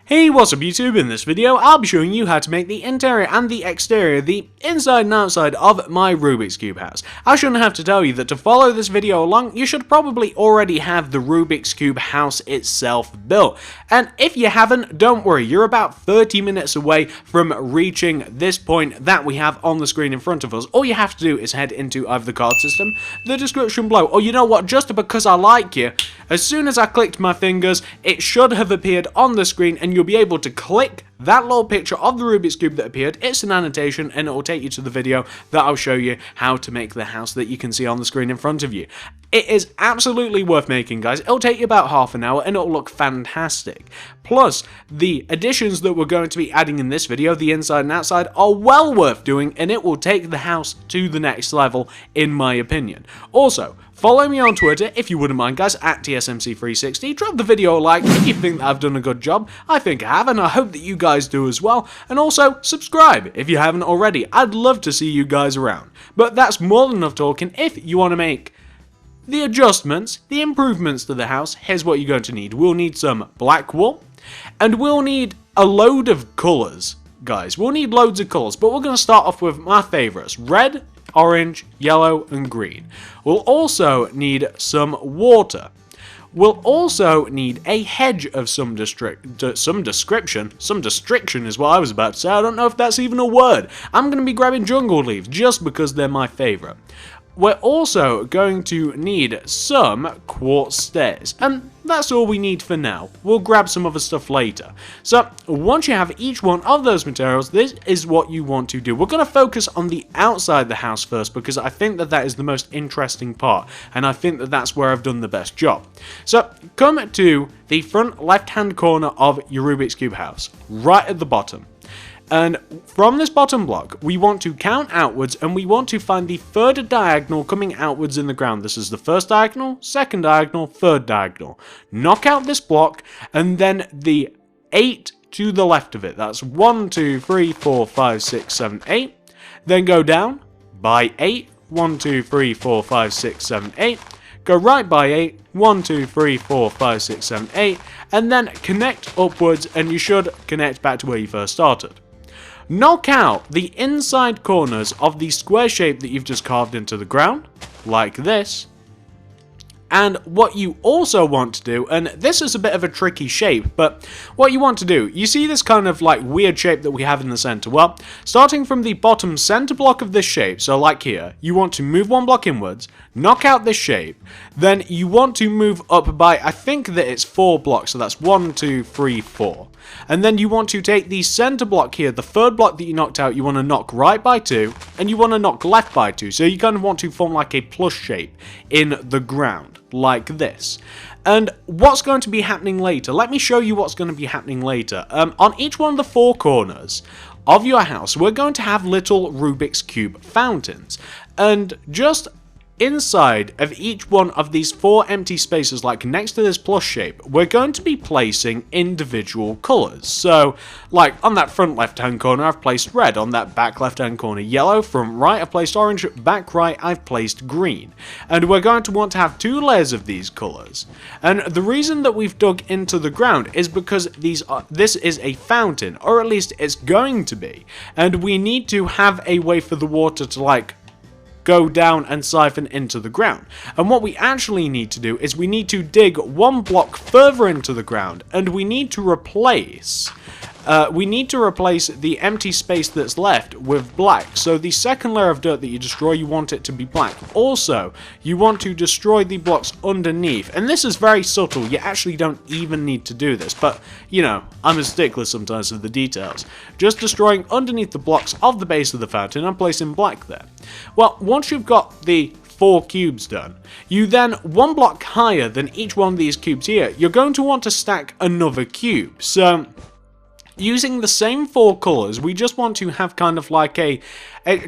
Hey, what's up YouTube? In this video, I'll be showing you how to make the interior and the exterior, the inside and outside of my Rubiks Cube house. I shouldn't have to tell you that to follow this video along, you should probably already have the Rubiks Cube house itself built. And if you haven't, don't worry, you're about 30 minutes away from reaching this point that we have on the screen in front of us. All you have to do is head into either the card system, the description below, or you know what, just because I like you, as soon as I clicked my fingers, it should have appeared on the screen and you'll be able to click that little picture of the Rubik's Cube that appeared. It's an annotation and it will take you to the video that I'll show you how to make the house that you can see on the screen in front of you. It is absolutely worth making, guys. It'll take you about half an hour and it'll look fantastic. Plus, the additions that we're going to be adding in this video, the inside and outside, are well worth doing and it will take the house to the next level, in my opinion. Also, follow me on Twitter if you wouldn't mind, guys, at TSMC360. Drop the video a like if you think that I've done a good job. I think I have, and I hope that you guys do as well. And also, subscribe if you haven't already. I'd love to see you guys around. But that's more than enough talking. If you want to make the adjustments, the improvements to the house, here's what you're going to need. We'll need some black wool, and we'll need a load of colours, guys. We'll need loads of colours, but we're going to start off with my favourites: red, orange, yellow, and green. We'll also need some water. We'll also need a hedge of some description is what I was about to say. I don't know if that's even a word. I'm going to be grabbing jungle leaves just because they're my favourite. We're also going to need some quartz stairs, and that's all we need for now. We'll grab some other stuff later. So, once you have each one of those materials, this is what you want to do. We're going to focus on the outside of the house first, because I think that that is the most interesting part, and I think that that's where I've done the best job. So, come to the front left-hand corner of your Rubik's Cube house, right at the bottom. And from this bottom block, we want to count outwards and we want to find the third diagonal coming outwards in the ground. This is the first diagonal, second diagonal, third diagonal. Knock out this block and then the 8 to the left of it. That's 1, 2, 3, 4, 5, 6, 7, 8. Then go down by 8. 1, 2, 3, 4, 5, 6, 7, 8. Go right by 8. 1, 2, 3, 4, 5, 6, 7, 8. And then connect upwards and you should connect back to where you first started. Knock out the inside corners of the square shape that you've just carved into the ground, like this. And what you also want to do, and this is a bit of a tricky shape, but what you want to do, you see this kind of like weird shape that we have in the center? Well, starting from the bottom center block of this shape, so like here, you want to move one block inwards, knock out this shape, then you want to move up by, I think that it's 4 blocks, so that's 1, 2, 3, 4. And then you want to take the center block here, the third block that you knocked out, you want to knock right by 2, and you want to knock left by 2, so you kind of want to form like a plus shape in the ground, like this. And what's going to be happening later? Let me show you what's going to be happening later. On each one of the 4 corners of your house, we're going to have little Rubik's Cube fountains. And just inside of each one of these 4 empty spaces, like next to this plus shape, we're going to be placing individual colours. So, like on that front left hand corner, I've placed red. On that back left hand corner, yellow. Front right, I've placed orange. Back right, I've placed green. And we're going to want to have 2 layers of these colours. And the reason that we've dug into the ground is because this is a fountain, or at least it's going to be. And we need to have a way for the water to like go down and siphon into the ground. And what we actually need to do is we need to dig 1 block further into the ground, and we need to replace the empty space that's left with black. So the second layer of dirt that you destroy, you want it to be black. Also, you want to destroy the blocks underneath. And this is very subtle. You actually don't even need to do this. But, you know, I'm a stickler sometimes with the details. Just destroying underneath the blocks of the base of the fountain and placing black there. Well, once you've got the 4 cubes done, you then, 1 block higher than each one of these cubes here, you're going to want to stack another cube. So, using the same 4 colours, we just want to have kind of like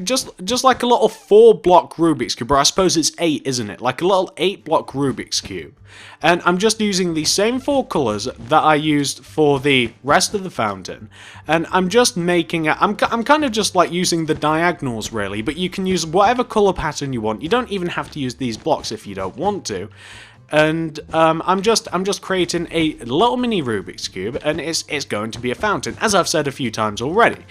just like a little 4-block Rubik's Cube, or I suppose it's 8, isn't it? Like a little 8-block Rubik's Cube. And I'm just using the same 4 colours that I used for the rest of the fountain. And I'm just making it, I'm kind of just like using the diagonals really, but you can use whatever colour pattern you want. You don't even have to use these blocks if you don't want to. and I'm just creating a little mini Rubik's Cube, and it's going to be a fountain, as I've said a few times already.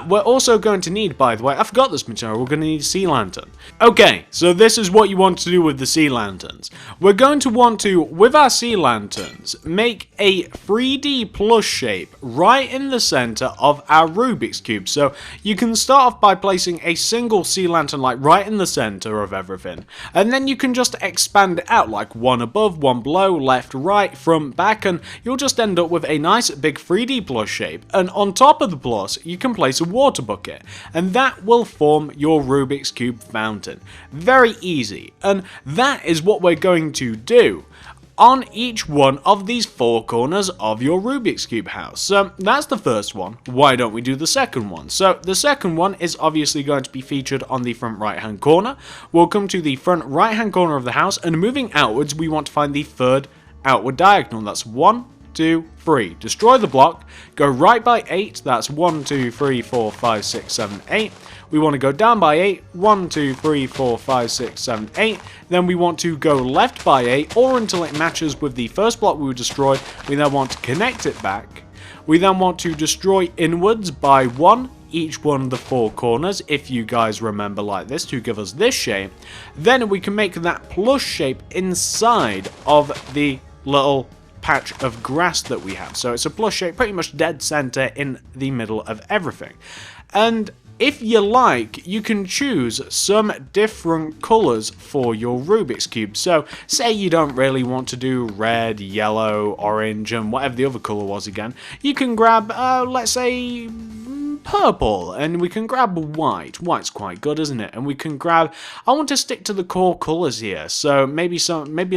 We're also going to need, by the way, I forgot this material, we're going to need a sea lantern. Okay, so this is what you want to do with the sea lanterns. We're going to want to, with our sea lanterns, make a 3D plus shape right in the center of our Rubik's Cube. So you can start off by placing a single sea lantern like right in the center of everything, and then you can just expand it out like one above, one below, left, right, front, back, and you'll just end up with a nice big 3D plus shape. And on top of the plus, you can place a water bucket, and that will form your Rubik's Cube fountain. Very easy, and that is what we're going to do on each one of these four corners of your Rubik's Cube house. So that's the first one. Why don't we do the second one? So the second one is obviously going to be featured on the front right hand corner. We'll come to the front right hand corner of the house, and moving outwards we want to find the third outward diagonal. That's 1, 2, 3. Destroy the block, go right by 8, that's 1, 2, 3, 4, 5, 6, 7, 8. We want to go down by 8, 1, 2, 3, 4, 5, 6, 7, 8. Then we want to go left by 8, or until it matches with the first block we destroyed. We then want to connect it back. We then want to destroy inwards by 1, each one of the four corners, if you guys remember like this, to give us this shape. Then we can make that plus shape inside of the little patch of grass that we have. So it's a plus shape, pretty much dead center in the middle of everything. And if you like, you can choose some different colors for your Rubik's Cube. So say you don't really want to do red, yellow, orange, and whatever the other color was again. You can grab, let's say, purple, and we can grab white. White's quite good, isn't it? And we can grab, I want to stick to the core colors here, so maybe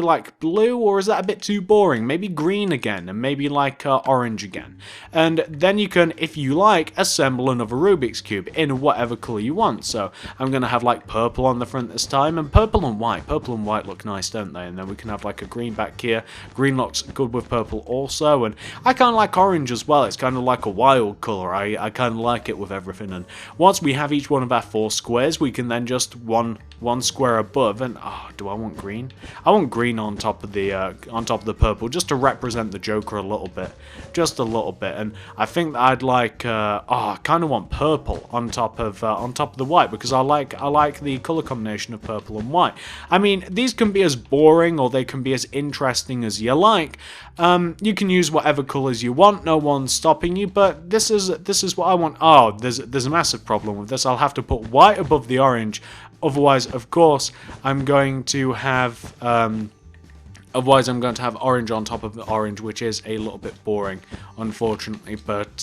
like blue, or is that a bit too boring? Maybe green again, and maybe like orange again. And then you can, if you like, assemble another Rubik's Cube in whatever color you want. So I'm gonna have like purple on the front this time, and purple and white look nice, don't they? And then we can have like a green back here. Green looks good with purple also, and I kind of like orange as well. It's kind of like a wild color. I kind of like it with everything. And once we have each one of our four squares, we can then just one square above, and do I want green? I want green on top of the purple, just to represent the Joker a little bit, just a little bit. And I think that I'd like I kind of want purple on top of the white, because I like the color combination of purple and white. I mean, these can be as boring or they can be as interesting as you like. You can use whatever colors you want, no one's stopping you, but this is what I want. Oh, there's a massive problem with this. I'll have to put white above the orange, otherwise of course I'm going to have orange on top of the orange, which is a little bit boring, unfortunately. But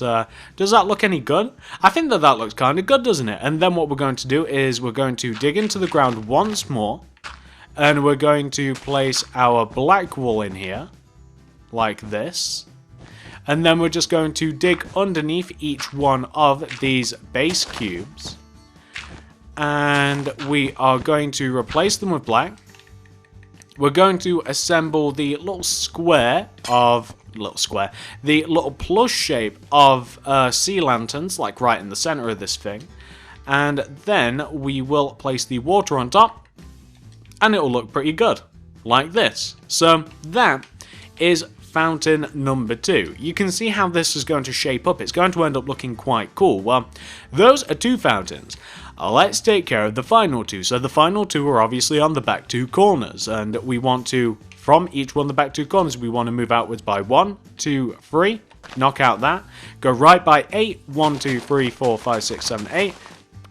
does that look any good? I think that looks kind of good, doesn't it? And then what we're going to do is we're going to dig into the ground once more, and we're going to place our black wool in here like this. And then we're just going to dig underneath each one of these base cubes, and we are going to replace them with black. We're going to assemble the little the little plus shape of sea lanterns, like right in the center of this thing. And then we will place the water on top, and it will look pretty good, like this. So that is fountain number 2. You can see how this is going to shape up. It's going to end up looking quite cool. Well, those are 2 fountains. Let's take care of the final 2. So the final 2 are obviously on the back 2 corners, and we want to, from each one of the back 2 corners, we want to move outwards by 1, 2, 3, knock out that, go right by 8, 1, 2, 3, 4, 5, 6, 7, 8,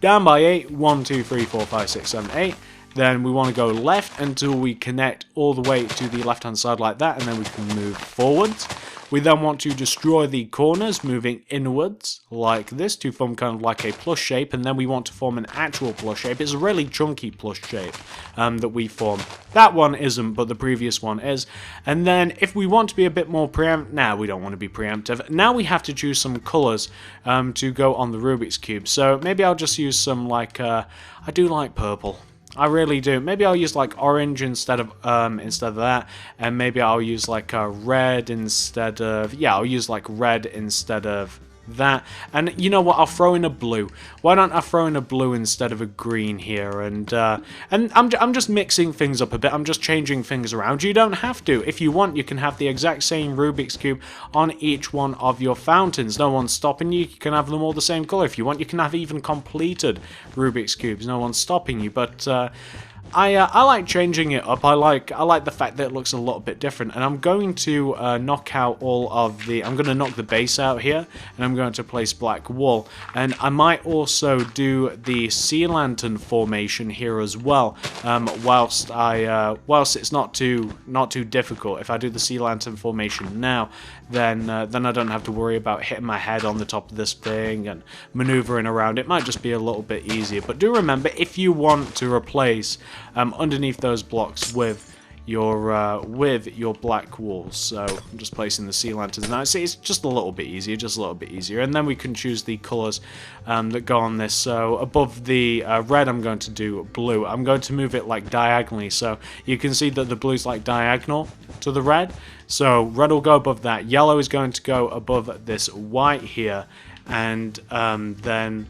down by 8, 1, 2, 3, 4, 5, 6, 7, 8, then we want to go left until we connect all the way to the left hand side like that, and then we can move forwards. We then want to destroy the corners, moving inwards like this to form kind of like a plus shape, and then we want to form an actual plus shape. It's a really chunky plus shape that we form. That one isn't, but the previous one is. And then if we want to be a bit more preemptive, we don't want to be preemptive. Now we have to choose some colors to go on the Rubik's Cube. So maybe I'll just use some like, I do like purple. I really do. Maybe I'll use like orange instead of that, and maybe I'll use like a red instead of, I'll use like red instead of that. And you know what? I'll throw in a blue. Why don't I throw in a blue instead of a green here? And I'm just mixing things up a bit. I'm just changing things around. You don't have to. If you want, you can have the exact same Rubik's Cube on each one of your fountains. No one's stopping you. You can have them all the same color. If you want, you can have even completed Rubik's Cubes. No one's stopping you. But I like changing it up. I like the fact that it looks a little bit different, and I'm going to knock out all of the. I'm going to knock the base out here, and I'm going to place black wool, and I might also do the sea lantern formation here as well. Whilst it's not too difficult. If I do the sea lantern formation now, then I don't have to worry about hitting my head on the top of this thing and maneuvering around. It might just be a little bit easier. But do remember, if you want to replace underneath those blocks with your black walls. So I'm just placing the sea lanterns now. See, it's just a little bit easier, and then we can choose the colors that go on this. So above the red, I'm going to do blue. I'm going to move it like diagonally, so you can see that the blue's like diagonal to the red. So red will go above that. Yellow is going to go above this white here, and then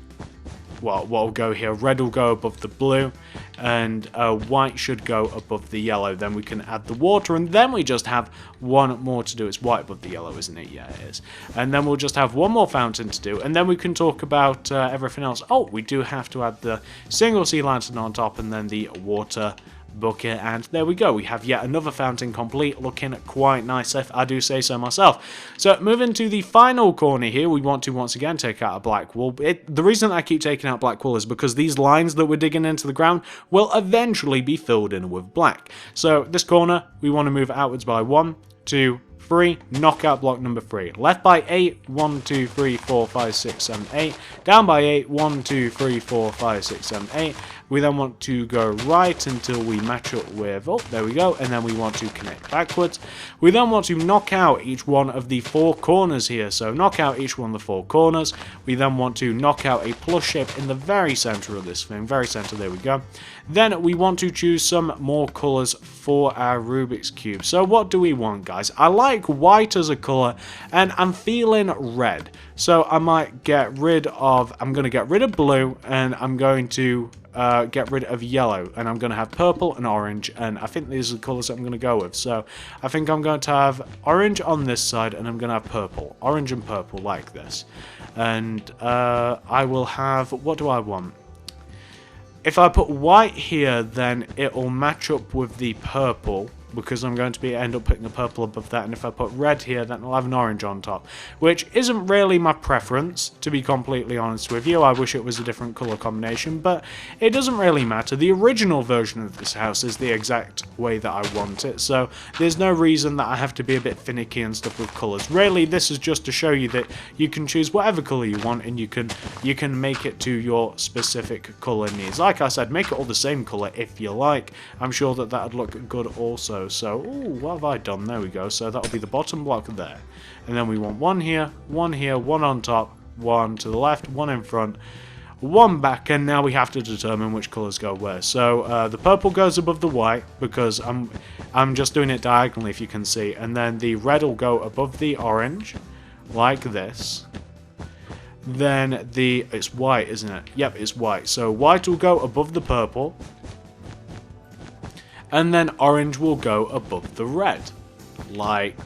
what will go here? Red will go above the blue, and white should go above the yellow. Then we can add the water, and then we just have one more to do. It's white above the yellow, isn't it? Yeah, it is. And then we'll just have one more fountain to do, and then we can talk about everything else. Oh, we do have to add the single sea lantern on top, and then the water bucket, and there we go. We have yet another fountain complete, looking quite nice if I do say so myself. So moving to the final corner here, we want to once again take out a black wool. The reason I keep taking out black wool is because these lines that we're digging into the ground will eventually be filled in with black. So this corner, we want to move outwards by 1, 2, 3, knock out block number 3. Left by 8, 1, 2, 3, 4, 5, 6, 7, 8. Down by 8, 1, 2, 3, 4, 5, 6, 7, 8. We then want to go right until we match up with, oh, there we go, and then we want to connect backwards. We then want to knock out each one of the 4 corners here, so knock out each one of the 4 corners. We then want to knock out a plus shape in the very center of this thing, very center, there we go. Then we want to choose some more colors for our Rubik's Cube. So what do we want, guys? I like white as a color, and I'm feeling red. So I might get rid of, I'm going to get rid of blue, and I'm going to get rid of yellow, and I'm going to have purple and orange, and I think these are the colours that I'm going to go with. So I think I'm going to have orange on this side, and I'm going to have purple, orange and purple like this. And I will have, what do I want? If I put white here, then it will match up with the purple, because I'm going to end up putting a purple above that, and if I put red here, then I'll have an orange on top, which isn't really my preference, to be completely honest with you. I wish it was a different colour combination, but it doesn't really matter. The original version of this house is the exact way that I want it, so there's no reason that I have to be a bit finicky and stuff with colours. Really, this is just to show you that you can choose whatever colour you want, and you can make it to your specific colour needs. Like I said, make it all the same colour if you like. I'm sure that that would look good also. So, ooh, what have I done? There we go. So that'll be the bottom block there. And then we want one here, one on top, one to the left, one in front, one back, and now we have to determine which colours go where. So the purple goes above the white, because I'm just doing it diagonally, if you can see. And then the red will go above the orange, like this. Then it's white, isn't it? Yep, it's white. So white will go above the purple, and then orange will go above the red, like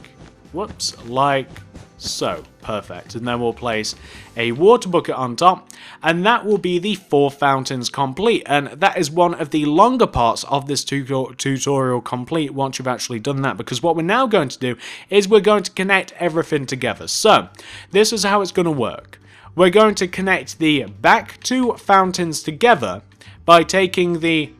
so. Perfect. And then we'll place a water bucket on top, and that will be the 4 fountains complete. And that is one of the longer parts of this tutorial complete once you've actually done that, because what we're now going to do is we're going to connect everything together. So this is how it's going to work. We're going to connect the back 2 fountains together by taking the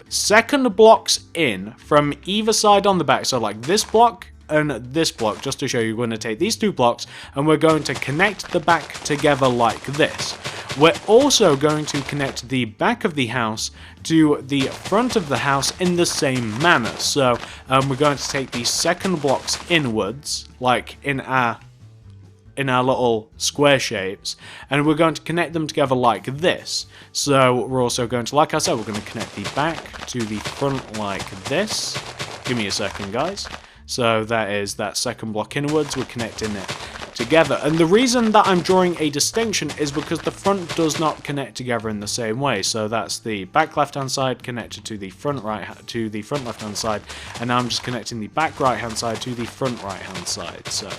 second blocks in from either side on the back. So like this block and this block, just to show you, we're going to take these 2 blocks and we're going to connect the back together like this. We're also going to connect the back of the house to the front of the house in the same manner. So we're going to take these second blocks inwards, like in our little square shapes, and we're going to connect them together like this. So we're also going to, like I said, we're going to connect the back to the front like this. Give me a second, guys. So that is that second block inwards. We're connecting it together. And the reason that I'm drawing a distinction is because the front does not connect together in the same way. So that's the back left hand side connected to the front left hand side, and now I'm just connecting the back right hand side to the front right hand side. So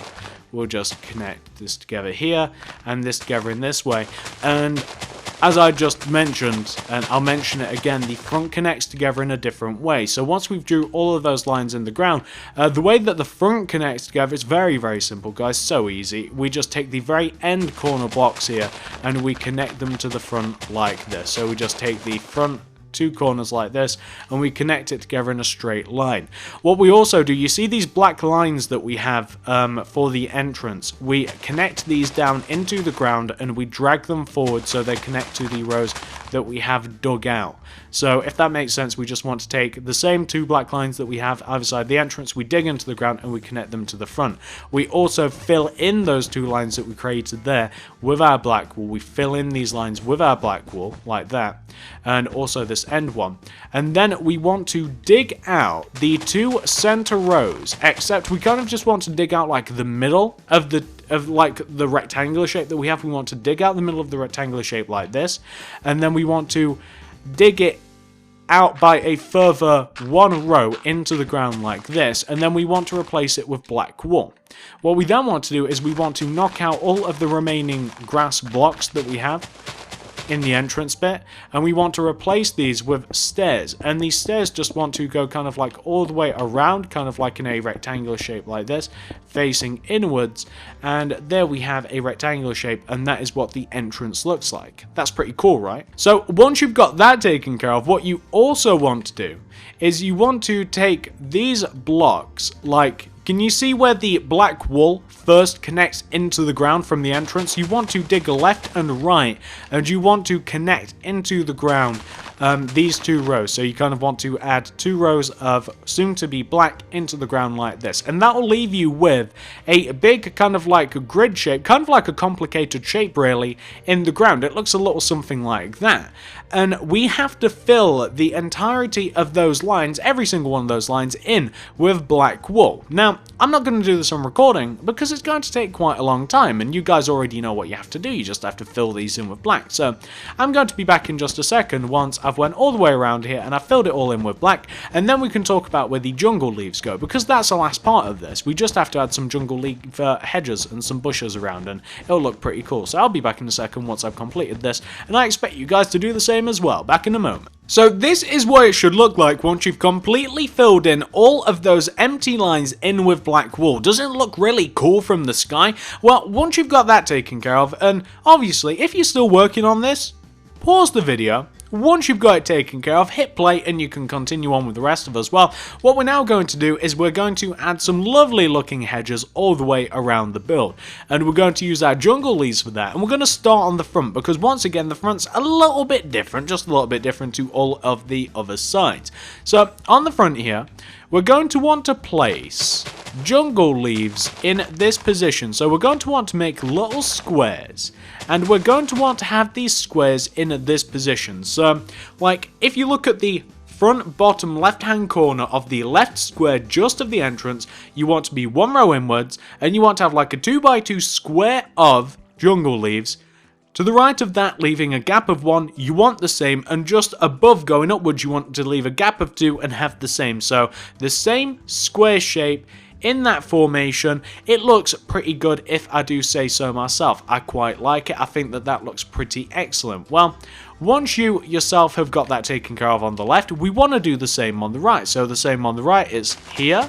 we'll just connect this together here and this together in this way. And as I just mentioned, and I'll mention it again, the front connects together in a different way. So once we've drew all of those lines in the ground, the way that the front connects together is very, very simple, guys. So easy. We just take the very end corner blocks here and we connect them to the front like this. So we just take the front two corners like this and we connect it together in a straight line. What we also do, you see these black lines that we have for the entrance, we connect these down into the ground and we drag them forward so they connect to the rows that we have dug out. So if that makes sense, we just want to take the same two black lines that we have either side the entrance, we dig into the ground and we connect them to the front. We also fill in those two lines that we created there with our black wool. We fill in these lines with our black wool like that, and also this end one. And then we want to dig out the two center rows, except we kind of just want to dig out like the middle of the rectangular shape that we have. We want to dig out the middle of the rectangular shape like this, and then we want to dig it out by a further one row into the ground like this, and then we want to replace it with black wool. What we then want to do is we want to knock out all of the remaining grass blocks that we have in the entrance bit, and we want to replace these with stairs, and these stairs just want to go kind of like all the way around, kind of like in a rectangular shape like this, facing inwards, and there we have a rectangular shape, and that is what the entrance looks like. That's pretty cool, right? So once you've got that taken care of, what you also want to do is you want to take these blocks, like, can you see where the black wool first connects into the ground from the entrance? You want to dig left and right, and you want to connect into the ground these two rows. So you kind of want to add two rows of soon-to-be black into the ground like this. And that will leave you with a big kind of like a grid shape, kind of like a complicated shape really, in the ground. It looks a little something like that. And we have to fill the entirety of those lines, every single one of those lines, in with black wool. Now, I'm not going to do this on recording because it's going to take quite a long time, and you guys already know what you have to do. You just have to fill these in with black. So I'm going to be back in just a second once I've went all the way around here and I've filled it all in with black, and then we can talk about where the jungle leaves go, because that's the last part of this. We just have to add some jungle leaf hedges and some bushes around, and it'll look pretty cool. So I'll be back in a second once I've completed this, and I expect you guys to do the same as well. Back in a moment. So this is what it should look like once you've completely filled in all of those empty lines in with black wool. Doesn't it look really cool from the sky? Well, once you've got that taken care of, and obviously if you're still working on this, pause the video. Once you've got it taken care of, hit play and you can continue on with the rest of us. Well, what we're now going to do is we're going to add some lovely looking hedges all the way around the build. And we're going to use our jungle leaves for that. And we're going to start on the front because once again, the front's a little bit different, just a little bit different to all of the other sides. So on the front here, we're going to want to place jungle leaves in this position. So we're going to want to make little squares, and we're going to want to have these squares in this position. So like if you look at the front bottom left hand corner of the left square just of the entrance, you want to be one row inwards, and you want to have like a 2x2 square of jungle leaves. To the right of that, leaving a gap of 1, you want the same, and just above going upwards, you want to leave a gap of 2 and have the same. So the same square shape in that formation. It looks pretty good if I do say so myself. I quite like it. I think that that looks pretty excellent. Well, once you yourself have got that taken care of on the left, we want to do the same on the right. So the same on the right is here,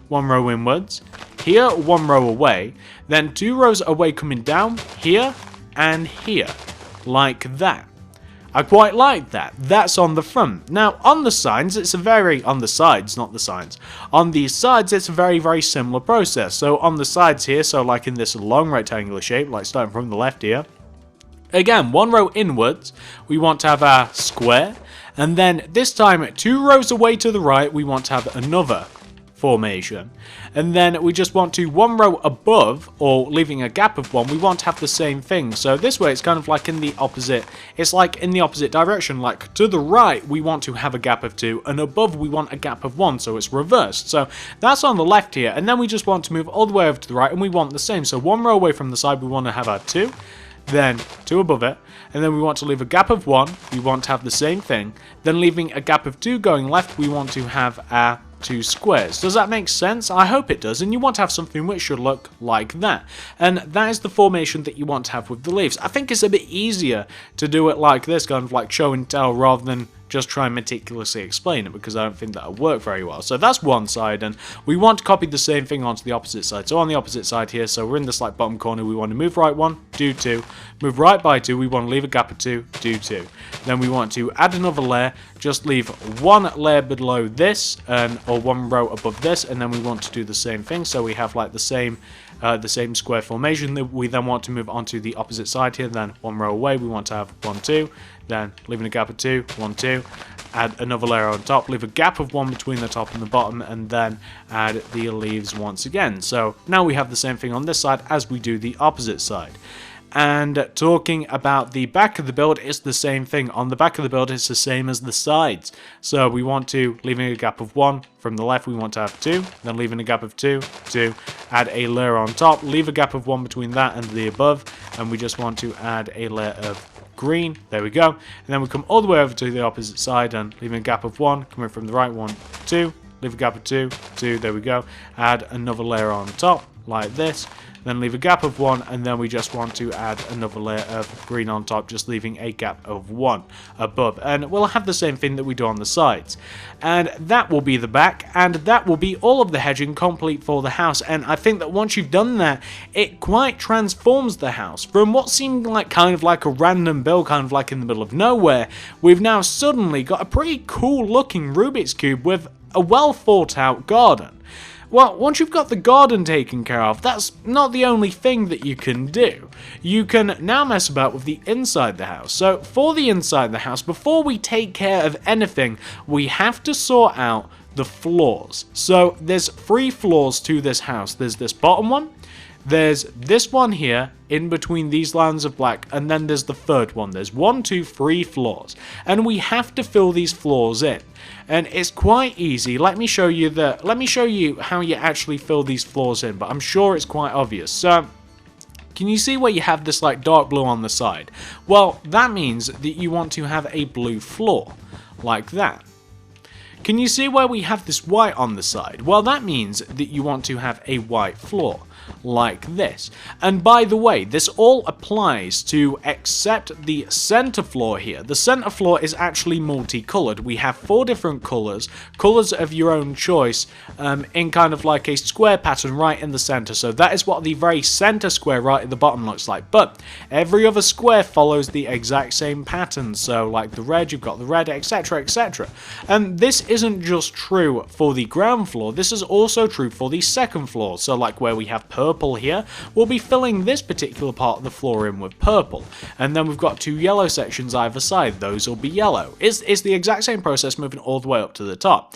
1 row inwards, here, 1 row away, then 2 rows away coming down, here, and here, like that. I quite like that. That's on the front. Now, on the sides, it's a very... on the sides, not the sides. On these sides, it's a very, very similar process. So, on the sides here, so like in this long rectangular shape, like starting from the left here, again, 1 row inwards, we want to have our square, and then this time, 2 rows away to the right, we want to have another formation. And then we just want to one row above, or leaving a gap of one, we want to have the same thing. So this way it's kind of like in the opposite, it's like in the opposite direction. Like to the right we want to have a gap of 2, and above we want a gap of 1, so it's reversed. So that's on the left here, and then we just want to move all the way over to the right, and we want the same. So one row away from the side we want to have our 2, then 2 above it, and then we want to leave a gap of 1, we want to have the same thing, then leaving a gap of 2 going left, we want to have our 2 squares. Does that make sense? I hope it does, and you want to have something which should look like that. And that is the formation that you want to have with the leaves. I think it's a bit easier to do it like this, kind of like show and tell, rather than just try and meticulously explain it, because I don't think that'll work very well. So that's one side, and we want to copy the same thing onto the opposite side. So on the opposite side here, so we're in this like bottom corner, we want to move right 1, do 2, move right by 2, we want to leave a gap of 2, do 2. Then we want to add another layer, just leave 1 layer below this, or 1 row above this, and then we want to do the same thing, so we have like the same square formation that we then want to move onto the opposite side here. Then 1 row away we want to have 1, 2, then leaving a gap of 2, 1, 2, add another layer on top, leave a gap of 1 between the top and the bottom, and then add the leaves once again. So now we have the same thing on this side as we do the opposite side. And talking about the back of the build, it's the same thing. On the back of the build, it's the same as the sides. So we want to, leaving a gap of 1, from the left we want to have 2, then leaving a gap of 2, 2, add a layer on top, leave a gap of 1 between that and the above, and we just want to add a layer of green, there we go, and then we come all the way over to the opposite side and leaving a gap of 1, coming from the right, 1, 2, leave a gap of 2, 2, there we go, add another layer on top, like this, then leave a gap of 1, and then we just want to add another layer of green on top, just leaving a gap of 1 above, and we'll have the same thing that we do on the sides. And that will be the back, and that will be all of the hedging complete for the house. And I think that once you've done that, it quite transforms the house from what seemed like kind of like a random build, kind of like in the middle of nowhere. We've now suddenly got a pretty cool looking Rubik's Cube with a well thought out garden. Well, once you've got the garden taken care of, that's not the only thing that you can do. You can now mess about with the inside the house. So for the inside the house, before we take care of anything, we have to sort out the floors. So there's 3 floors to this house. There's this bottom one, there's this one here in between these lines of black, and then there's the third one. There's 1, 2, 3 floors, and we have to fill these floors in. And it's quite easy. Let me show you how you actually fill these floors in, but I'm sure it's quite obvious. So can you see where you have this like dark blue on the side? Well, that means that you want to have a blue floor like that. Can you see where we have this white on the side? Well, that means that you want to have a white floor like this. And by the way, this all applies to except the center floor here. The center floor is actually multicolored. We have 4 different colors of your own choice, in kind of like a square pattern right in the center. So that is what the very center square right at the bottom looks like. But every other square follows the exact same pattern. So like the red, you've got the red, etc, etc. And this isn't just true for the ground floor, this is also true for the second floor. So like where we have purple here, we'll be filling this particular part of the floor in with purple. And then we've got 2 yellow sections either side, those will be yellow. It's the exact same process moving all the way up to the top.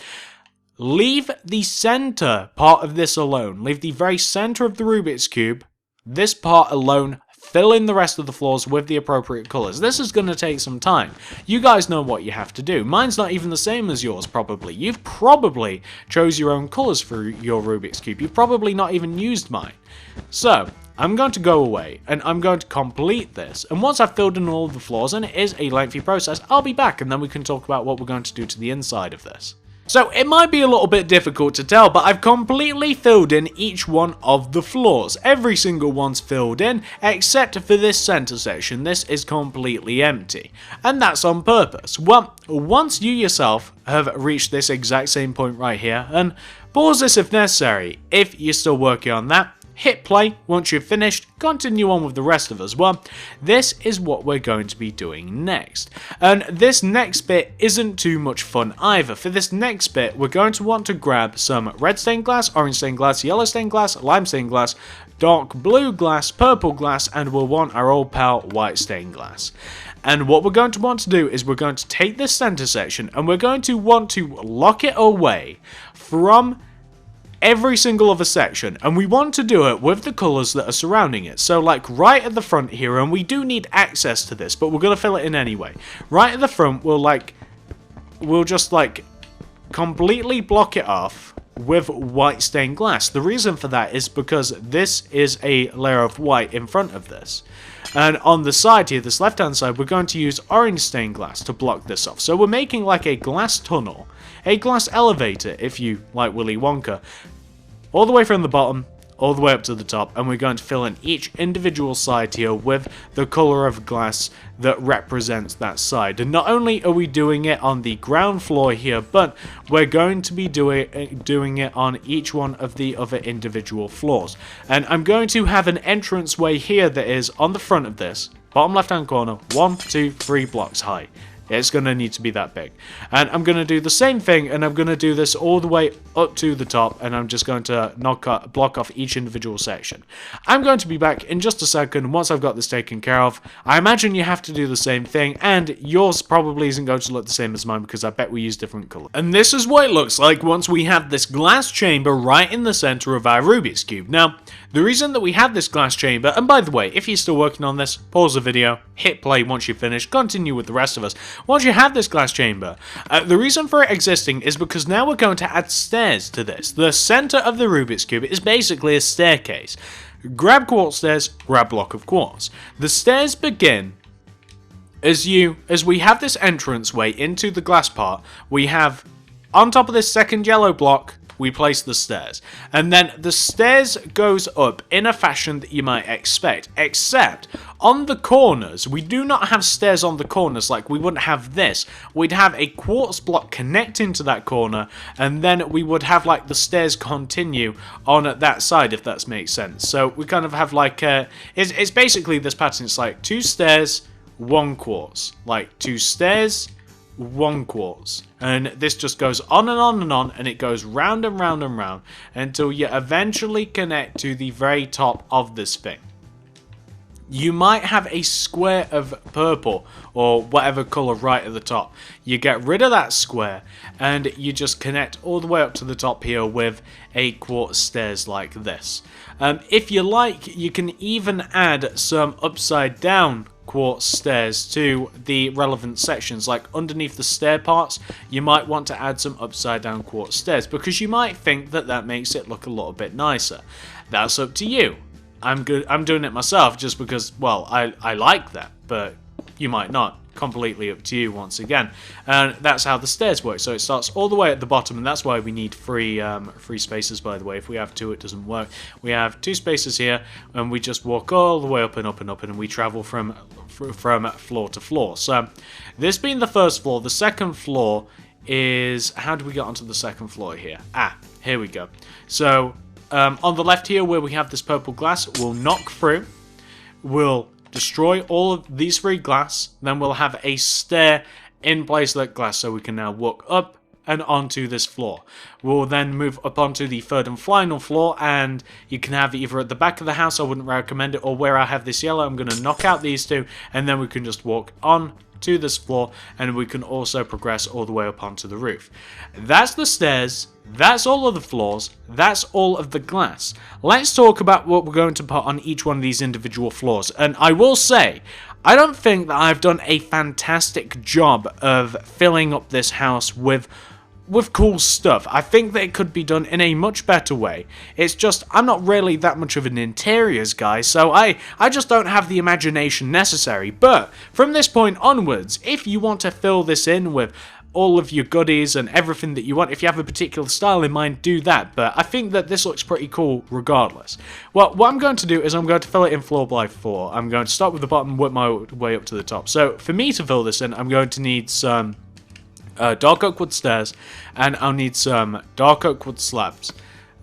Leave the center part of this alone. Leave the very center of the Rubik's Cube, this part alone. Fill in the rest of the floors with the appropriate colors. This is going to take some time. You guys know what you have to do. Mine's not even the same as yours, probably. You've probably chose your own colors for your Rubik's Cube. You've probably not even used mine. So, I'm going to go away, and I'm going to complete this. And once I've filled in all of the floors, and it is a lengthy process, I'll be back, and then we can talk about what we're going to do to the inside of this. So it might be a little bit difficult to tell, but I've completely filled in each one of the floors. Every single one's filled in, except for this center section. This is completely empty. And that's on purpose. Well, once you yourself have reached this exact same point right here, and pause this if necessary. If you're still working on that, hit play. Once you've finished, continue on with the rest of us. Well, this is what we're going to be doing next. And this next bit isn't too much fun either. For this next bit, we're going to want to grab some red stained glass, orange stained glass, yellow stained glass, lime stained glass, dark blue glass, purple glass, and we'll want our old pal white stained glass. And what we're going to want to do is we're going to take this center section and we're going to want to lock it away from every single other section, and we want to do it with the colours that are surrounding it. So like right at the front here, and we do need access to this, but we're going to fill it in anyway. Right at the front, we'll just like completely block it off with white stained glass. The reason for that is because this is a layer of white in front of this. And on the side here, this left hand side, we're going to use orange stained glass to block this off. So we're making like a glass tunnel, a glass elevator, if you like Willy Wonka, all the way from the bottom, all the way up to the top, and we're going to fill in each individual side here with the colour of glass that represents that side. And not only are we doing it on the ground floor here, but we're going to be doing it on each one of the other individual floors. And I'm going to have an entranceway here that is on the front of this, bottom left hand corner, 1, 2, 3 blocks high. It's going to need to be that big. And I'm going to do the same thing, and I'm going to do this all the way up to the top, and I'm just going to block off each individual section. I'm going to be back in just a second once I've got this taken care of. I imagine you have to do the same thing, and yours probably isn't going to look the same as mine because I bet we use different colours. And this is what it looks like once we have this glass chamber right in the center of our Rubik's Cube. Now, the reason that we have this glass chamber, and by the way, if you're still working on this, pause the video, hit play once you've finished, continue with the rest of us. Once you have this glass chamber, the reason for it existing is because now we're going to add stairs to this. The center of the Rubik's Cube is basically a staircase. Grab quartz stairs, grab block of quartz. The stairs begin as we have this entranceway into the glass part. We have, on top of this second yellow block, we place the stairs, and then the stairs goes up in a fashion that you might expect, except on the corners we do not have stairs on the corners like we wouldn't have this. We'd have a quartz block connecting to that corner, and then we would have like the stairs continue on that side, if that makes sense. So we kind of have like it's basically this pattern. It's like 2 stairs, 1 quartz, like 2 stairs, 1 quartz, and this just goes on and on and on, and it goes round and round and round until you eventually connect to the very top of this thing. You might have a square of purple or whatever color right at the top. You get rid of that square and you just connect all the way up to the top here with a quartz stairs like this. If you like, you can even add some upside down quartz stairs to the relevant sections. Like underneath the stair parts, you might want to add some upside down quartz stairs because you might think that that makes it look a little bit nicer. That's up to you. I'm doing it myself just because, well, I like that, but you might not. Completely up to you once again. And that's how the stairs work. So it starts all the way at the bottom, and that's why we need three spaces, by the way. If we have 2, it doesn't work. We have 2 spaces here, and we just walk all the way up and up and up, and we travel from floor to floor. So this being the first floor, the second floor is, how do we get onto the second floor here? Here we go. So on the left here, where we have this purple glass, we'll knock through. We'll destroy all of these 3 glass, then we'll have a stair in place of that glass, so we can now walk up and onto this floor. We'll then move up onto the 3rd and final floor, and you can have it either at the back of the house, I wouldn't recommend it, or where I have this yellow. I'm going to knock out these 2, and then we can just walk on to this floor, and we can also progress all the way up onto the roof. That's the stairs. That's all of the floors. That's all of the glass. Let's talk about what we're going to put on each one of these individual floors. And I will say, I don't think that I've done a fantastic job of filling up this house with cool stuff. I think that it could be done in a much better way. It's just, I'm not really that much of an interiors guy, so I just don't have the imagination necessary. But from this point onwards, if you want to fill this in with all of your goodies and everything that you want, if you have a particular style in mind, do that. But I think that this looks pretty cool regardless. Well, what I'm going to do is I'm going to fill it in floor by floor. I'm going to start with the bottom, work my way up to the top. So for me to fill this in, I'm going to need some dark oak wood stairs, and I'll need some dark oak wood slabs,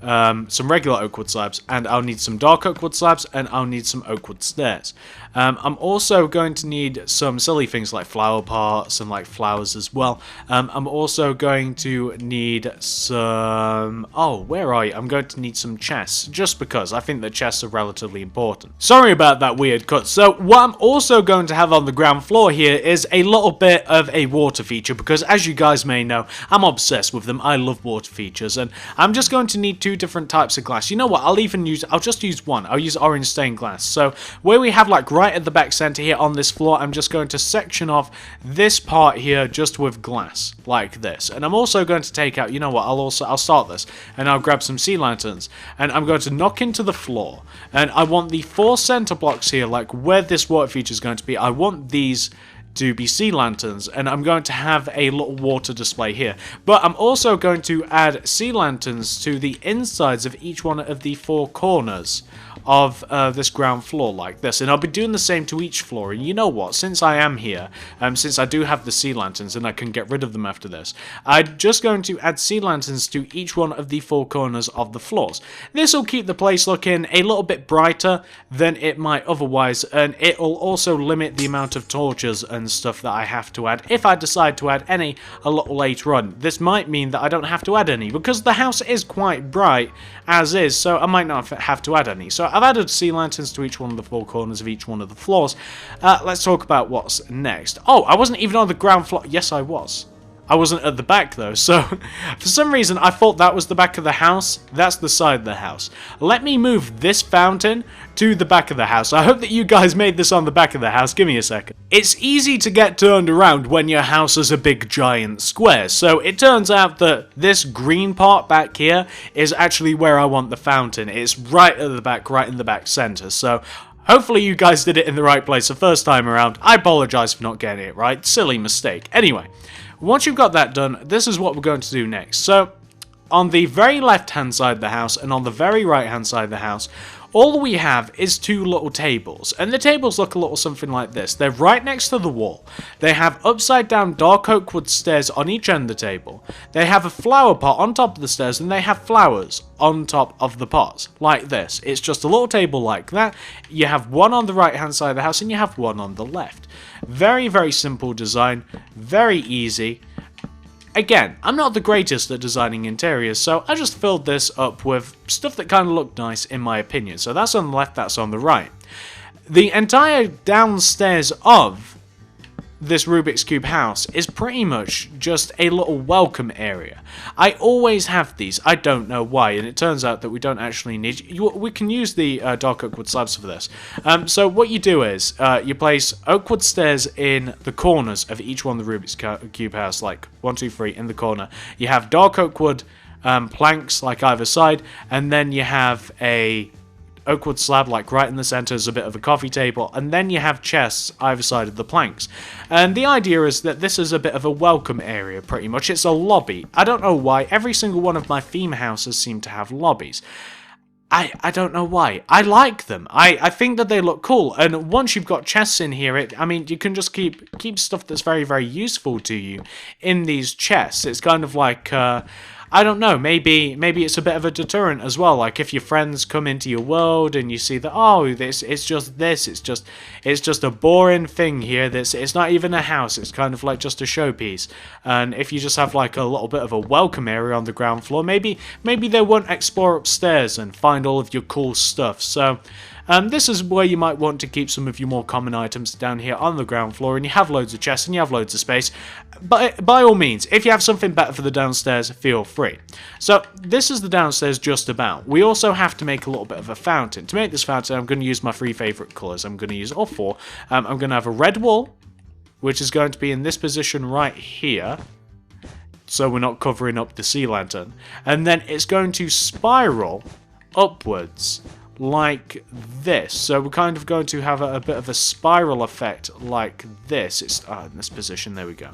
some regular oak wood slabs, and I'll need some dark oak wood slabs, and I'll need some oak wood stairs. I'm also going to need some silly things like flower pots and like flowers as well. I'm also going to need some... Oh, where are you? I'm going to need some chests, just because I think that chests are relatively important. Sorry about that weird cut. So what I'm also going to have on the ground floor here is a little bit of a water feature, because as you guys may know, I'm obsessed with them. I love water features, and I'm just going to need 2 different types of glass. You know what? I'll just use one. I'll use orange stained glass. So where we have like right at the back center here on this floor, I'm just going to section off this part here just with glass like this. And I'm also going to take out, you know what? I'll start this and I'll grab some sea lanterns and I'm going to knock into the floor, and I want the 4 center blocks here, like where this water feature is going to be. I want these to be sea lanterns, and I'm going to have a little water display here. But I'm also going to add sea lanterns to the insides of each one of the 4 corners of this ground floor like this, and I'll be doing the same to each floor. And you know what, since I am here, since I do have the sea lanterns and I can get rid of them after this, I'm just going to add sea lanterns to each one of the 4 corners of the floors. This will keep the place looking a little bit brighter than it might otherwise, and it will also limit the amount of torches and stuff that I have to add if I decide to add any a little later on. This might mean that I don't have to add any, because the house is quite bright as is, so I might not have to add any. So I've added sea lanterns to each one of the 4 corners of each one of the floors. Let's talk about what's next. Oh, I wasn't even on the ground floor. Yes, I was. I wasn't at the back though, so for some reason I thought that was the back of the house. That's the side of the house. Let me move this fountain to the back of the house. I hope that you guys made this on the back of the house. Give me a second. It's easy to get turned around when your house is a big giant square, so it turns out that this green part back here is actually where I want the fountain. It's right at the back, right in the back center, so hopefully you guys did it in the right place the first time around. I apologize for not getting it right. Silly mistake. Anyway, once you've got that done, this is what we're going to do next. So, on the very left-hand side of the house and on the very right-hand side of the house, all we have is 2 little tables. And the tables look a little something like this. They're right next to the wall. They have upside-down dark oak wood stairs on each end of the table. They have a flower pot on top of the stairs, and they have flowers on top of the pots, like this. It's just a little table like that. You have one on the right-hand side of the house, and you have one on the left. Very, very simple design. Very easy. Again, I'm not the greatest at designing interiors, so I just filled this up with stuff that kind of looked nice in my opinion. So that's on the left, that's on the right. The entire downstairs of this Rubiks Cube house is pretty much just a little welcome area. I always have these, I don't know why, and it turns out that we don't actually need... We can use the dark oak wood slabs for this. So what you do is, you place oak wood stairs in the corners of each one of the Rubiks Cube house, like 1, 2, 3 in the corner. You have dark oak wood planks like either side, and then you have a oak wood slab like right in the center is a bit of a coffee table, and then you have chests either side of the planks. And the idea is that this is a bit of a welcome area pretty much. It's a lobby. I don't know why every single one of my theme houses seem to have lobbies. I don't know why. I like them. I think that they look cool, and once you've got chests in here, I mean, you can just keep stuff that's very, very useful to you in these chests. It's kind of like I don't know, maybe it's a bit of a deterrent as well. Like if your friends come into your world and you see that, oh, it's just a boring thing here. It's not even a house. It's kind of like just a showpiece. And if you just have like a little bit of a welcome area on the ground floor, maybe they won't explore upstairs and find all of your cool stuff. So this is where you might want to keep some of your more common items down here on the ground floor, and you have loads of chests and you have loads of space. But by all means, if you have something better for the downstairs, feel free. So this is the downstairs just about. We also have to make a little bit of a fountain. To make this fountain, I'm going to use my 3 favorite colors. I'm going to use all 4. I'm going to have a red wall, which is going to be in this position right here, so we're not covering up the sea lantern. And then it's going to spiral upwards like this. So we're kind of going to have a bit of a spiral effect like this. It's in this position, there we go.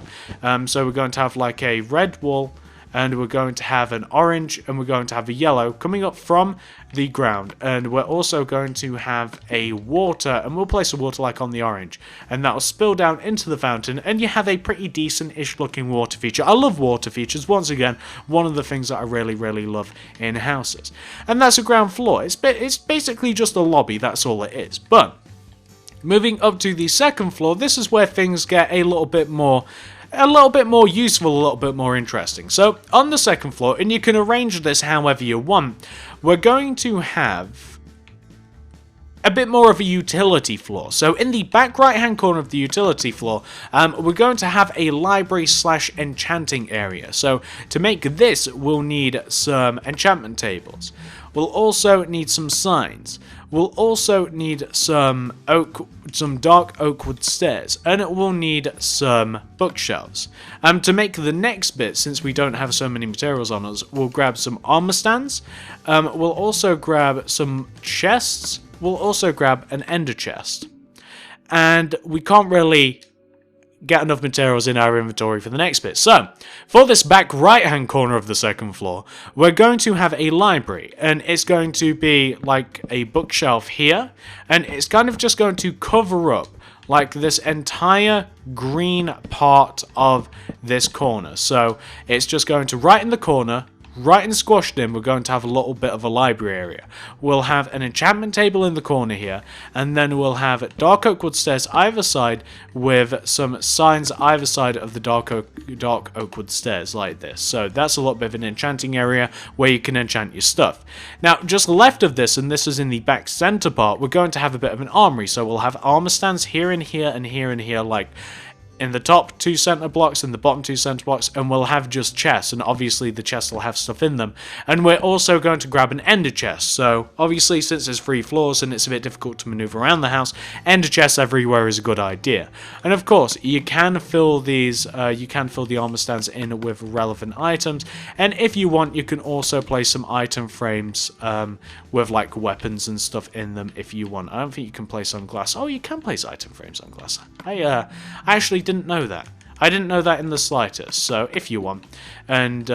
So we're going to have like a red wall, and we're going to have an orange, and we're going to have a yellow coming up from the ground, and we're also going to have a water, and we'll place a water like on the orange, and that will spill down into the fountain, and you have a pretty decent-ish looking water feature. I love water features. Once again, one of the things that I really, really love in houses. And that's a ground floor. It's basically just a lobby, that's all it is. But Moving up to the second floor, this is where things get a little bit more useful, a little bit more interesting. So on the second floor, and you can arrange this however you want, we're going to have a bit more of a utility floor. So in the back right hand corner of the utility floor, we're going to have a library / enchanting area. So to make this, we'll need some enchantment tables. We'll also need some signs. We'll also need some dark oak wood stairs, and we'll need some bookshelves. To make the next bit, since we don't have so many materials on us, we'll grab some armor stands. We'll also grab some chests. We'll also grab an ender chest. And we can't really get enough materials in our inventory for the next bit. So, for this back right hand corner of the second floor, we're going to have a library, and it's going to be like a bookshelf here, and it's kind of just going to cover up like this entire green part of this corner. So it's just going to right in the corner, right and squashed in, we're going to have a little bit of a library area. We'll have an enchantment table in the corner here, and then we'll have dark oak wood stairs either side with some signs either side of the dark oak wood stairs like this. So that's a little bit of an enchanting area where you can enchant your stuff. Now, just left of this, and this is in the back center part, we're going to have a bit of an armory. So we'll have armor stands here and here and here and here, like in the top 2 center blocks and the bottom 2 center blocks, and we'll have just chests, and obviously the chests will have stuff in them. And we're also going to grab an ender chest. So obviously, since there's 3 floors and it's a bit difficult to maneuver around the house, ender chests everywhere is a good idea. And of course, you can fill these, the armor stands in with relevant items, and if you want, you can also place some item frames with like weapons and stuff in them if you want. I don't think you can place on glass. Oh, you can place item frames on glass. I actually didn't know that. I didn't know that in the slightest. So if you want, and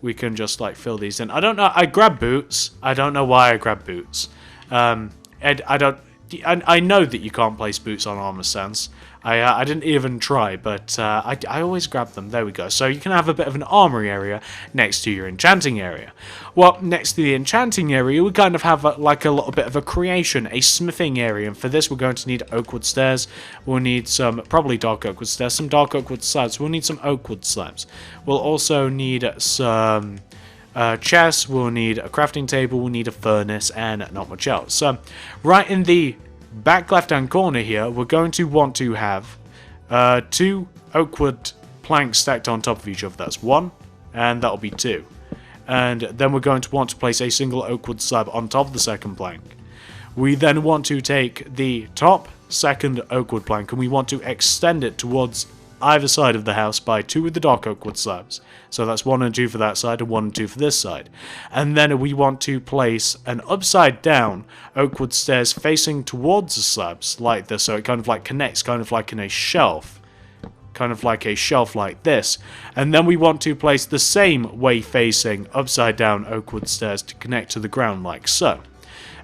we can just like fill these in. I don't know. I grabbed boots. I don't know why I grabbed boots. I know that you can't place boots on armor stands. I didn't even try, but I always grab them. There we go. So you can have a bit of an armory area next to your enchanting area. Well, next to the enchanting area, we kind of have like a little bit of a creation, a smithing area. And for this, we're going to need oak wood stairs. We'll need some, probably dark oak wood stairs, some dark oak wood slabs. We'll need some oak wood slabs. We'll also need some chests. We'll need a crafting table. We'll need a furnace and not much else. So right in the back left hand corner here, we're going to want to have 2 oak wood planks stacked on top of each other. That's 1, and that'll be 2. And then we're going to want to place a single oak wood slab on top of the second plank. We then want to take the top second oak wood plank and we want to extend it towards either side of the house by 2 of the dark oak wood slabs. So that's 1 and 2 for that side and 1 and 2 for this side. And then we want to place an upside down oak wood stairs facing towards the slabs like this, so it kind of like connects, kind of like in a shelf. Kind of like a shelf like this. And then we want to place the same way facing upside down oak wood stairs to connect to the ground like so.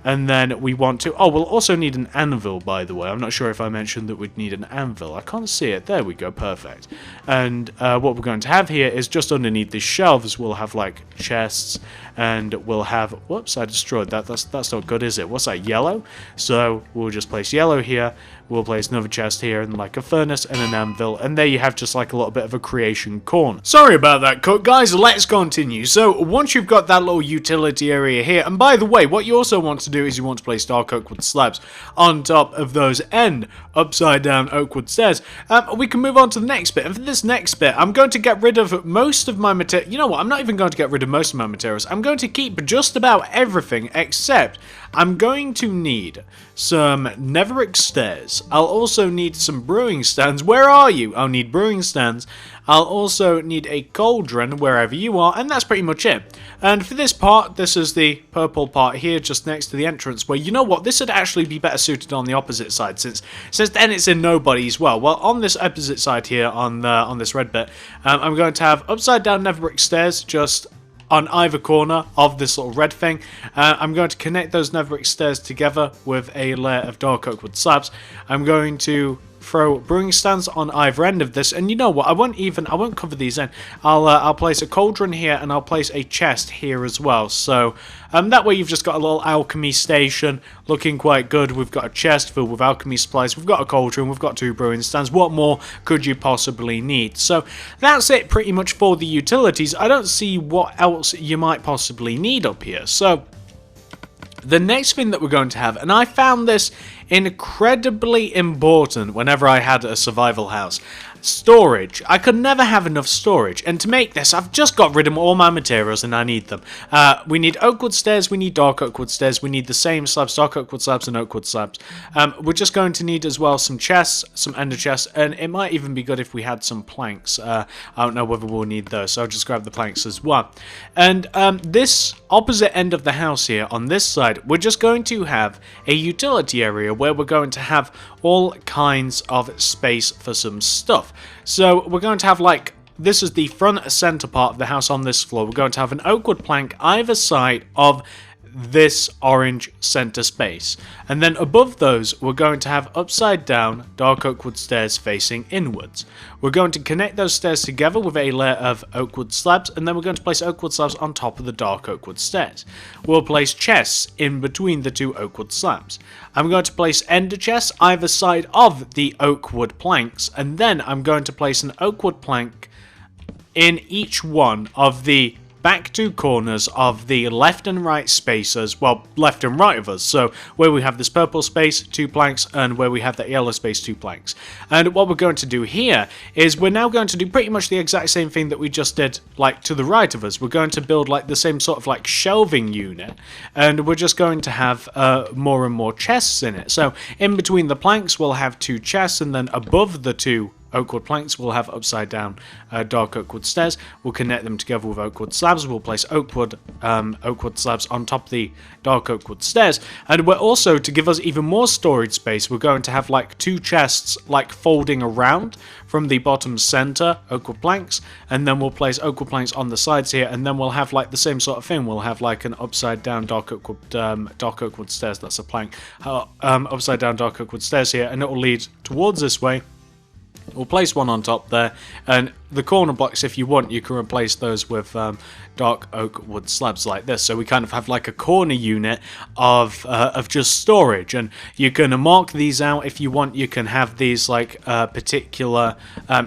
And then we want to... Oh, we'll also need an anvil, by the way. I'm not sure if I mentioned that we'd need an anvil. I can't see it. There we go. Perfect. And what we're going to have here is just underneath these shelves, we'll have, like, chests. And we'll have... Whoops, I destroyed that. That's not good, is it? What's that? Yellow? So we'll just place yellow here. We'll place another chest here and, like, a furnace and an anvil. And there you have just, like, a little bit of a creation corner. Sorry about that cut, guys. Let's continue. So once you've got that little utility area here... And by the way, what you also want to do is you want to place dark oak wood slabs on top of those end upside down oak wood stairs. We can move on to the next bit, and for this next bit I'm going to get rid of most of my material. You know what, I'm not even going to get rid of most of my materials. I'm going to keep just about everything, except I'm going to need some netherrack stairs. I'll also need some brewing stands. Where are you? I'll need brewing stands. I'll also need a cauldron wherever you are, and that's pretty much it. And for this part, this is the purple part here just next to the entrance, where, you know what, this would actually be better suited on the opposite side, since then it's in nobody as well. Well, on this opposite side here, on this red bit, I'm going to have upside down netherrack stairs just on either corner of this little red thing. I'm going to connect those netherrack stairs together with a layer of dark oak wood slabs. I'm going to throw brewing stands on either end of this, and you know what? I won't cover these in. I'll place a cauldron here, and I'll place a chest here as well. So that way you've just got a little alchemy station looking quite good. We've got a chest filled with alchemy supplies. We've got a cauldron. We've got 2 brewing stands. What more could you possibly need? So that's it pretty much for the utilities. I don't see what else you might possibly need up here. So the next thing that we're going to have, and I found this incredibly important whenever I had a survival house, storage. I could never have enough storage, and to make this, I've just got rid of all my materials and I need them. We need oak wood stairs, we need dark oak wood stairs, we need the same slabs, dark oak wood slabs and oak wood slabs. We're just going to need as well some chests, some ender chests, and it might even be good if we had some planks. I don't know whether we'll need those, so I'll just grab the planks as well. And this opposite end of the house here, on this side, we're just going to have a utility area where we're going to have all kinds of space for some stuff. So we're going to have, like, this is the front center part of the house on this floor. We're going to have an oak wood plank either side of this orange center space, and then above those we're going to have upside down dark oak wood stairs facing inwards. We're going to connect those stairs together with a layer of oak wood slabs, and then we're going to place oak wood slabs on top of the dark oak wood stairs. We'll place chests in between the 2 oak wood slabs. I'm going to place ender chests either side of the oak wood planks, and then I'm going to place an oak wood plank in each one of the back 2 corners of the left and right spaces, well, left and right of us. So where we have this purple space, 2 planks, and where we have that yellow space, 2 planks. And what we're going to do here is we're now going to do pretty much the exact same thing that we just did, like, to the right of us. We're going to build, like, the same sort of, like, shelving unit, and we're just going to have more and more chests in it. So in between the planks, we'll have 2 chests, and then above the 2 oak wood planks we'll have upside down dark oak wood stairs. We'll connect them together with oak wood slabs. We'll place oak wood slabs on top of the dark oak wood stairs, and we're also, to give us even more storage space, we're going to have like 2 chests like folding around from the bottom center oak wood planks, and then we'll place oak wood planks on the sides here, and then we'll have like the same sort of thing. We'll have like an upside down dark oak wood stairs, that's a plank, upside down dark oak wood stairs here, and it will lead towards this way. We'll place one on top there, and the corner blocks, if you want, you can replace those with dark oak wood slabs like this. So we kind of have like a corner unit of just storage, and you can mark these out if you want. You can have these like particular,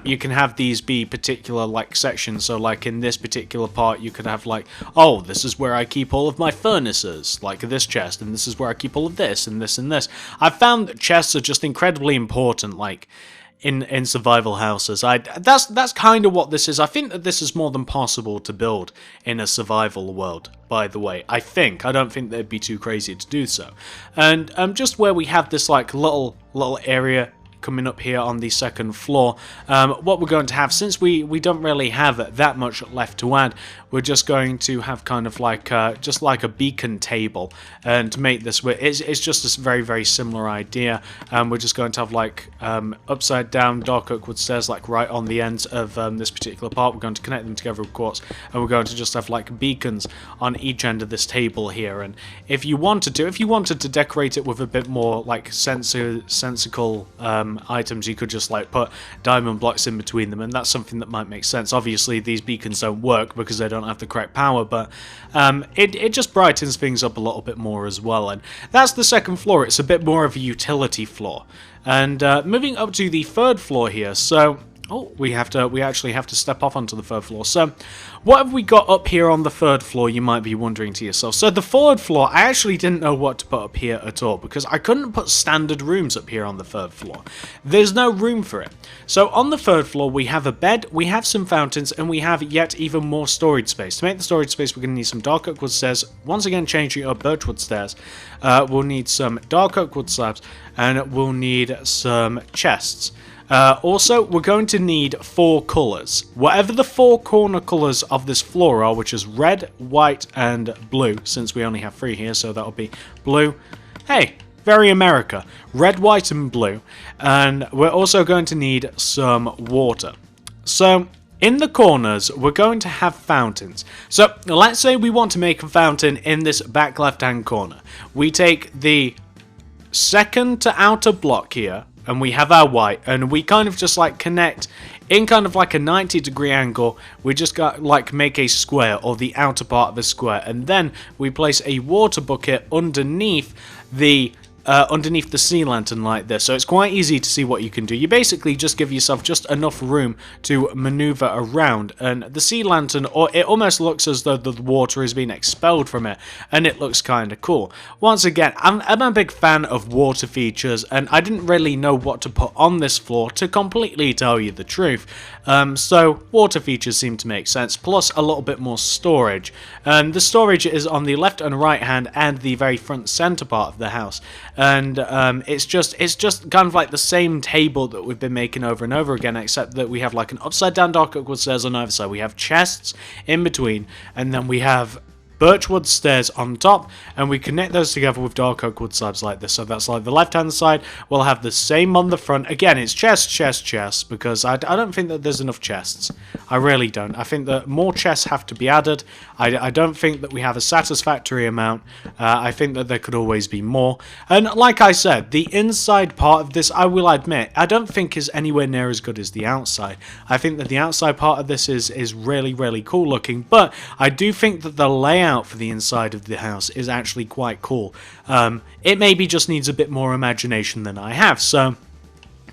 you can have these be particular like sections. So like in this particular part, you could have like, oh, this is where I keep all of my furnaces, like this chest, and this is where I keep all of this and this and this. I've found that chests are just incredibly important, like in survival houses. That's kind of what this is. I think that this is more than possible to build in a survival world, by the way. I don't think they'd be too crazy to do so. And just where we have this like little area coming up here on the second floor, what we're going to have, since we don't really have that much left to add, we're just going to have kind of like just like a beacon table, and to make this, it's just a very, very similar idea. We're just going to have like upside down dark oak wood stairs like right on the ends of this particular part. We're going to connect them together with quartz, and we're going to just have like beacons on each end of this table here. And if you wanted to decorate it with a bit more like sensical items, you could just like put diamond blocks in between them, and that's something that might make sense. Obviously these beacons don't work because they don't have the correct power, but it just brightens things up a little bit more as well. And that's the second floor. It's a bit more of a utility floor. And moving up to the third floor here, so we actually have to step off onto the third floor. So what have we got up here on the third floor, you might be wondering to yourself. So the third floor, I actually didn't know what to put up here at all, because I couldn't put standard rooms up here on the third floor. There's no room for it. So on the third floor, we have a bed, we have some fountains, and we have yet even more storage space. To make the storage space, we're going to need some dark oak wood stairs. Once again, changing up birchwood stairs. We'll need some dark oak wood slabs, and we'll need some chests. Also, we're going to need 4 colours. Whatever the 4 corner colours of this floor are, which is red, white, and blue, since we only have 3 here, so that'll be blue. Hey, very America. Red, white, and blue. And we're also going to need some water. So in the corners, we're going to have fountains. So let's say we want to make a fountain in this back left-hand corner. We take the second to outer block here, and we have our white, and we kind of just like connect in kind of like a 90-degree angle. We just got like make a square, or the outer part of a square, and then we place a water bucket underneath the sea lantern like this, so it's quite easy to see what you can do. You basically just give yourself just enough room to maneuver around, and the sea lantern, or it almost looks as though the water is being expelled from it, and it looks kind of cool. Once again, I'm a big fan of water features, and I didn't really know what to put on this floor, to completely tell you the truth. So water features seem to make sense, plus a little bit more storage. The storage is on the left and right hand and the very front center part of the house. And it's just kind of like the same table that we've been making over and over again, except that we have like an upside down dark oak wood stairs on either side. We have chests in between, and then we have birchwood stairs on top, and we connect those together with dark oak wood slabs like this. So that's like the left hand side will have the same on the front. Again, it's chests, because I don't think that there's enough chests. I really don't. I think that more chests have to be added. I don't think that we have a satisfactory amount. I think that there could always be more. And like I said, the inside part of this, I will admit, I don't think is anywhere near as good as the outside. I think that the outside part of this is really, really cool looking, but I do think that the layout for the inside of the house is actually quite cool. It maybe just needs a bit more imagination than I have. So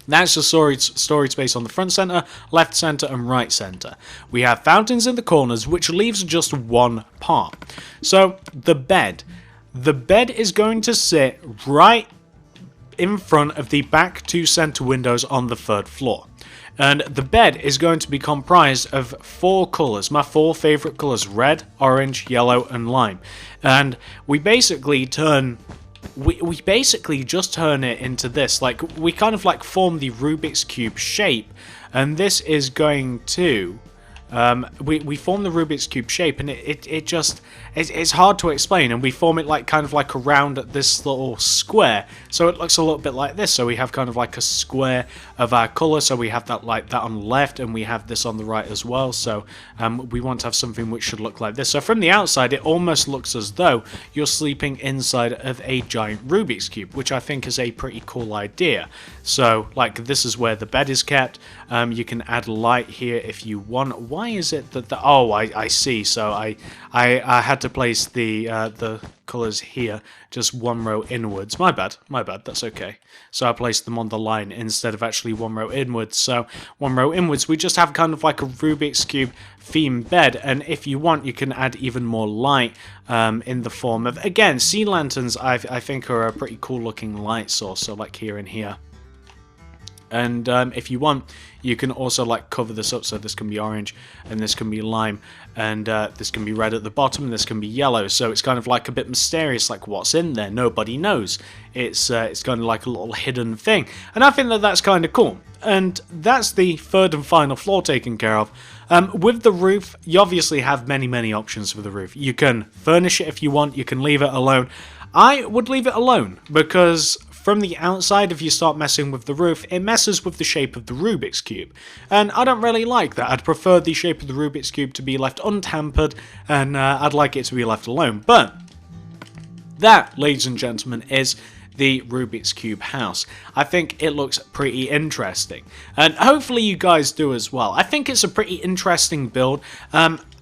that's the storage space on the front center, left center, and right center. We have fountains in the corners, which leaves just one part. So the bed is going to sit right in front of the back two center windows on the third floor. And the bed is going to be comprised of 4 colours, my 4 favourite colours: red, orange, yellow, and lime. And we basically turn... We basically just turn it into this. Like, we kind of like form the Rubik's Cube shape, and this is going to... we form the Rubik's Cube shape, and it's hard to explain, and we form it like kind of like around this little square, so it looks a little bit like this. So we have kind of like a square of our colour, so we have that like that on the left, and we have this on the right as well. So we want to have something which should look like this. So from the outside, it almost looks as though you're sleeping inside of a giant Rubik's Cube, which I think is a pretty cool idea. So like this is where the bed is kept. You can add light here if you want. Why is it that the... Oh, I see. So I had to place the colours here, just one row inwards. My bad, that's okay. So I placed them on the line instead of actually one row inwards. So one row inwards, we just have kind of like a Rubik's Cube themed bed, and if you want, you can add even more light in the form of, again, sea lanterns. I think are a pretty cool looking light source, so like here and here. And if you want, you can also like cover this up, so this can be orange and this can be lime, and this can be red at the bottom and this can be yellow. So it's kind of like a bit mysterious, like what's in there, nobody knows. It's kind of like a little hidden thing, and I think that that's kind of cool. And that's the third and final floor taken care of. With the roof, you obviously have many options for the roof. You can furnish it if you want, you can leave it alone. I would leave it alone, because from the outside, if you start messing with the roof, it messes with the shape of the Rubik's Cube. And I don't really like that. I'd prefer the shape of the Rubik's Cube to be left untampered, and I'd like it to be left alone. But that, ladies and gentlemen, is the Rubiks Cube house. I think it looks pretty interesting, and hopefully you guys do as well. I think it's a pretty interesting build.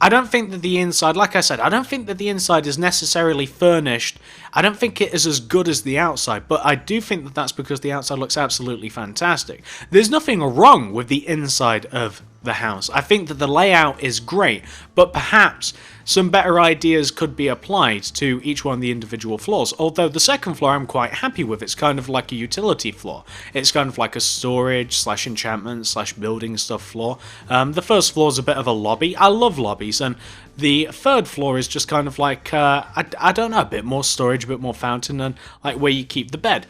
I don't think that the inside, like I said, I don't think that the inside is necessarily furnished. I don't think it is as good as the outside, but I do think that that's because the outside looks absolutely fantastic. There's nothing wrong with the inside of the house. I think that the layout is great, but perhaps some better ideas could be applied to each one of the individual floors. Although the second floor I'm quite happy with. It's kind of like a utility floor. It's kind of like a storage / enchantment / building stuff floor. The first floor is a bit of a lobby. I love lobbies, and the third floor is just kind of like, I don't know, a bit more storage, a bit more fountain, and like where you keep the bed.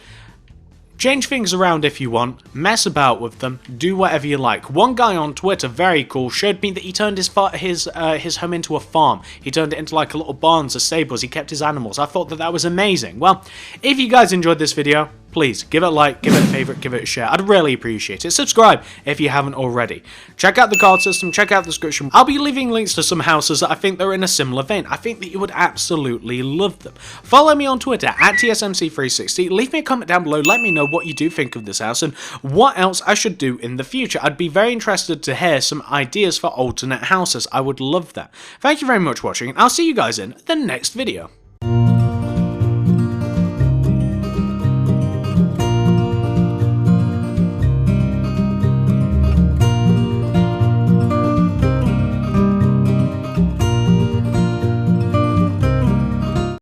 Change things around if you want, mess about with them, do whatever you like. One guy on Twitter, very cool, showed me that he turned his home into a farm. He turned it into like a little barns or stables, he kept his animals. I thought that that was amazing. Well, if you guys enjoyed this video, please give it a like, give it a favourite, give it a share. I'd really appreciate it. Subscribe if you haven't already. Check out the card system, check out the description. I'll be leaving links to some houses that I think they're in a similar vein. I think that you would absolutely love them. Follow me on Twitter at TSMC360. Leave me a comment down below. Let me know what you do think of this house and what else I should do in the future. I'd be very interested to hear some ideas for alternate houses. I would love that. Thank you very much for watching, and I'll see you guys in the next video.